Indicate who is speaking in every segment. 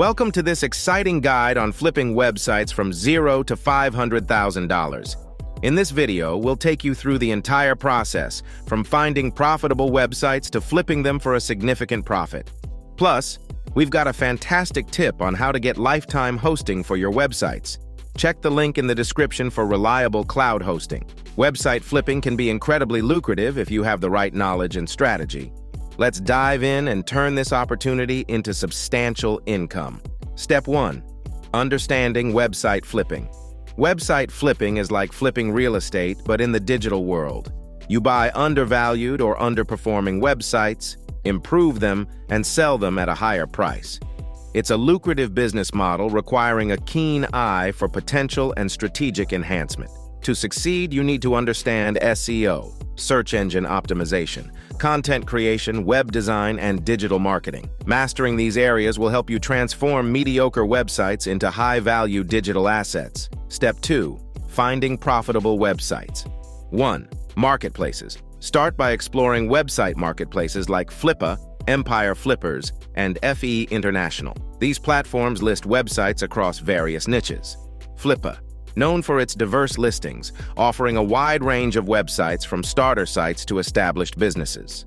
Speaker 1: Welcome to this exciting guide on flipping websites from $0 to $500,000. In this video, we'll take you through the entire process, from finding profitable websites to flipping them for a significant profit. Plus, we've got a fantastic tip on how to get lifetime hosting for your websites. Check the link in the description for reliable cloud hosting. Website flipping can be incredibly lucrative if you have the right knowledge and strategy. Let's dive in and turn this opportunity into substantial income. Step 1. Understanding website flipping. Website flipping is like flipping real estate, but in the digital world. You buy undervalued or underperforming websites, improve them, and sell them at a higher price. It's a lucrative business model requiring a keen eye for potential and strategic enhancement. To succeed, you need to understand SEO, search engine optimization, content creation, web design, and digital marketing. Mastering these areas will help you transform mediocre websites into high-value digital assets. Step 2. Finding profitable websites. 1. Marketplaces. Start by exploring website marketplaces like Flippa, Empire Flippers, and FE International. These platforms list websites across various niches. Flippa, known for its diverse listings, offering a wide range of websites from starter sites to established businesses.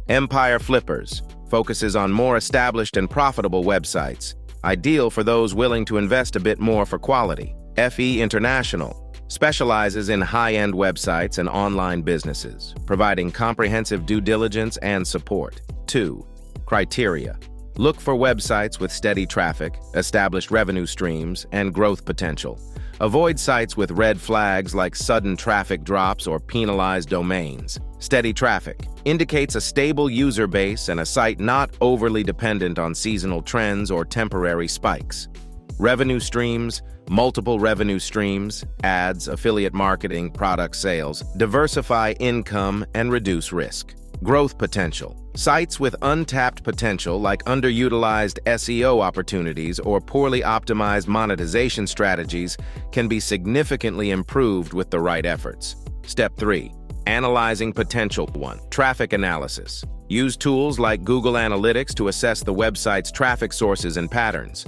Speaker 1: Empire Flippers focuses on more established and profitable websites, ideal for those willing to invest a bit more for quality. FE International specializes in high-end websites and online businesses, providing comprehensive due diligence and support. 2. Criteria. Look for websites with steady traffic, established revenue streams, and growth potential. Avoid sites with red flags like sudden traffic drops or penalized domains. Steady traffic indicates a stable user base and a site not overly dependent on seasonal trends or temporary spikes. Revenue streams, multiple revenue streams, ads, affiliate marketing, product sales, diversify income and reduce risk. Growth potential. Sites with untapped potential like underutilized SEO opportunities or poorly optimized monetization strategies can be significantly improved with the right efforts. Step 3. Analyzing potential. 1. Traffic analysis. Use tools like Google Analytics to assess the website's traffic sources and patterns.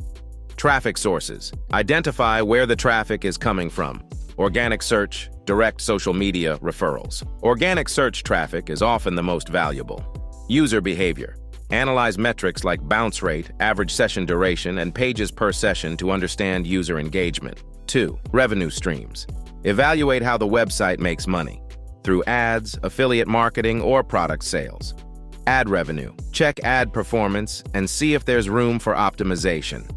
Speaker 1: Traffic sources. Identify where the traffic is coming from. Organic search, direct social media referrals. Organic search traffic is often the most valuable. User behavior. Analyze metrics like bounce rate, average session duration, and pages per session to understand user engagement. 2. Revenue streams. Evaluate how the website makes money, through ads, affiliate marketing, or product sales. Ad revenue. Check ad performance and see if there's room for optimization.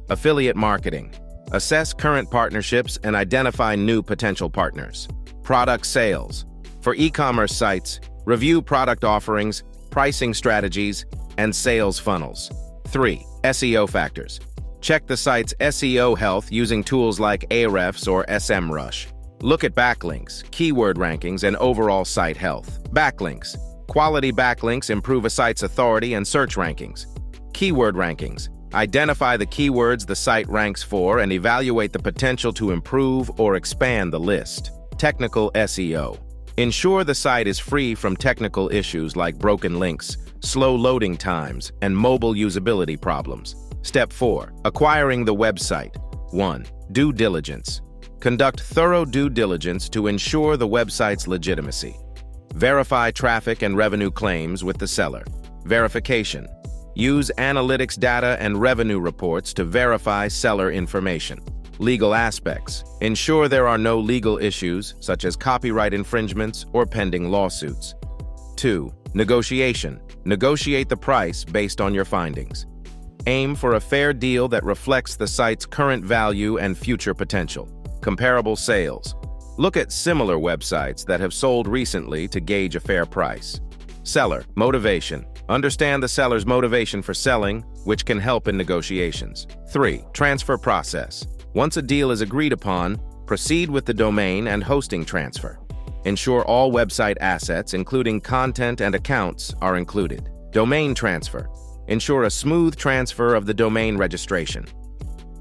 Speaker 1: Affiliate marketing. Assess current partnerships and identify new potential partners. Product sales. For e-commerce sites, review product offerings, pricing strategies, and sales funnels. 3. SEO factors. Check the site's SEO health using tools like Ahrefs or SEMrush. Look at backlinks, keyword rankings, and overall site health. Backlinks. Quality backlinks improve a site's authority and search rankings. Keyword rankings. Identify the keywords the site ranks for and evaluate the potential to improve or expand the list. Technical SEO. Ensure the site is free from technical issues like broken links, slow loading times, and mobile usability problems. Step 4. Acquiring the website. 1. Due diligence. Conduct thorough due diligence to ensure the website's legitimacy. Verify traffic and revenue claims with the seller. Verification. Use analytics data and revenue reports to verify seller information. Legal aspects. Ensure there are no legal issues, such as copyright infringements or pending lawsuits. 2. Negotiation. Negotiate the price based on your findings. Aim for a fair deal that reflects the site's current value and future potential. Comparable sales. Look at similar websites that have sold recently to gauge a fair price. Seller. Motivation. Understand the seller's motivation for selling, which can help in negotiations. 3. Transfer process. Once a deal is agreed upon, proceed with the domain and hosting transfer. Ensure all website assets, including content and accounts, are included. Domain transfer. Ensure a smooth transfer of the domain registration.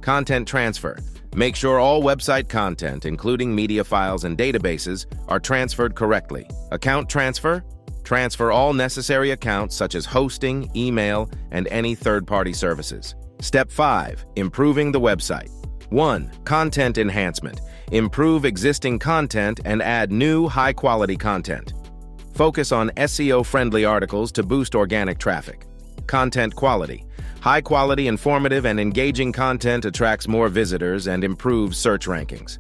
Speaker 1: Content transfer. Make sure all website content, including media files and databases, are transferred correctly. Account transfer. Transfer all necessary accounts such as hosting, email, and any third-party services. Step 5. Improving the website. 1. Content enhancement. Improve existing content and add new, high-quality content. Focus on SEO-friendly articles to boost organic traffic. Content quality. High-quality, informative, and engaging content attracts more visitors and improves search rankings.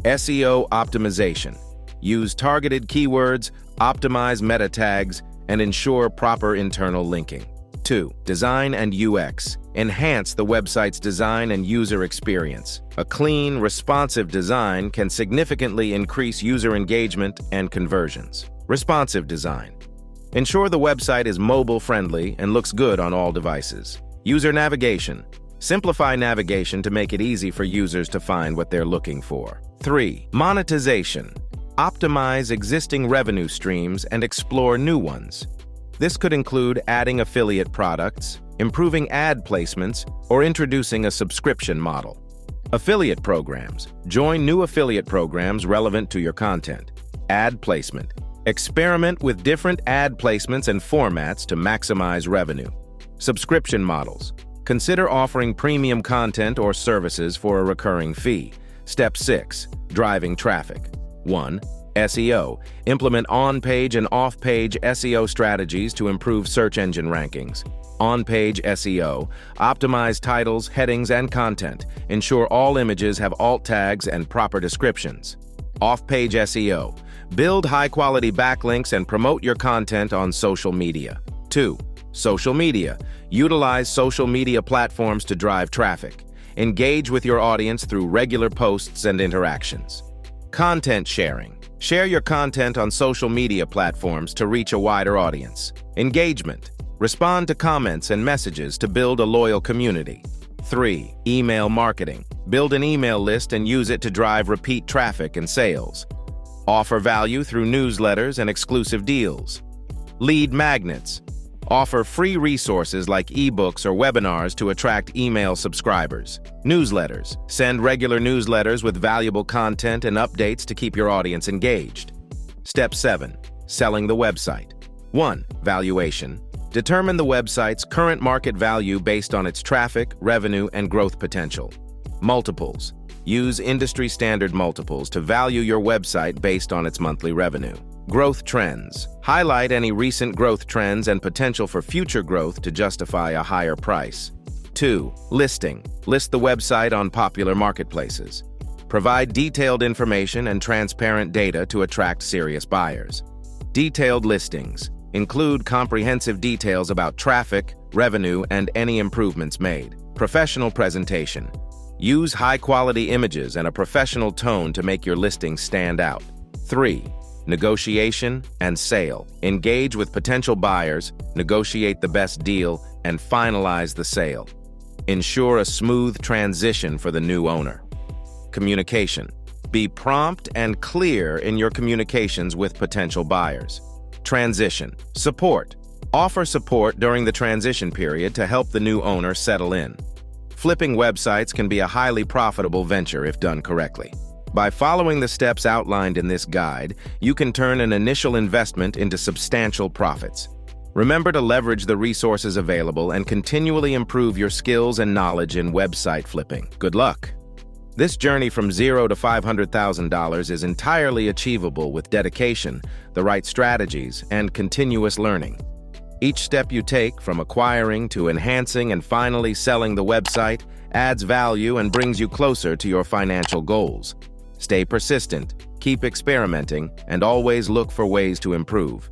Speaker 1: SEO optimization. Use targeted keywords, optimize meta tags, and ensure proper internal linking. 2. Design and UX. Enhance the website's design and user experience. A clean, responsive design can significantly increase user engagement and conversions. Responsive design. Ensure the website is mobile-friendly and looks good on all devices. User navigation. Simplify navigation to make it easy for users to find what they're looking for. 3. Monetization. Optimize existing revenue streams and explore new ones. This could include adding affiliate products, improving ad placements, or introducing a subscription model. Affiliate programs. Join new affiliate programs relevant to your content. Ad placement. Experiment with different ad placements and formats to maximize revenue. Subscription models. Consider offering premium content or services for a recurring fee. Step 6. Driving traffic. 1. SEO. Implement on-page and off-page SEO strategies to improve search engine rankings. On-page SEO. Optimize titles, headings, and content. Ensure all images have alt tags and proper descriptions. Off-page SEO. Build high-quality backlinks and promote your content on social media. 2. Social media. Utilize social media platforms to drive traffic. Engage with your audience through regular posts and interactions. Content sharing. Share your content on social media platforms to reach a wider audience. Engagement. Respond to comments and messages to build a loyal community. 3. Email marketing. Build an email list and use it to drive repeat traffic and sales. Offer value through newsletters and exclusive deals. Lead magnets. Offer free resources like ebooks or webinars to attract email subscribers. Newsletters. Send regular newsletters with valuable content and updates to keep your audience engaged. Step 7. Selling the website. 1. Valuation. Determine the website's current market value based on its traffic, revenue, and growth potential. Multiples. Use industry-standard multiples to value your website based on its monthly revenue. Growth trends. Highlight any recent growth trends and potential for future growth to justify a higher price. 2. Listing. List the website on popular marketplaces. Provide detailed information and transparent data to attract serious buyers. Detailed listings. Include comprehensive details about traffic, revenue, and any improvements made. Professional presentation. Use high-quality images and a professional tone to make your listing stand out. 3. Negotiation and sale. Engage with potential buyers, negotiate the best deal, and finalize the sale. Ensure a smooth transition for the new owner. Communication. Be prompt and clear in your communications with potential buyers. Transition. Support. Offer support during the transition period to help the new owner settle in. Flipping websites can be a highly profitable venture if done correctly. By following the steps outlined in this guide, you can turn an initial investment into substantial profits. Remember to leverage the resources available and continually improve your skills and knowledge in website flipping. Good luck! This journey from $0 to $500,000 is entirely achievable with dedication, the right strategies, and continuous learning. Each step you take, from acquiring to enhancing and finally selling the website, adds value and brings you closer to your financial goals. Stay persistent, keep experimenting, and always look for ways to improve.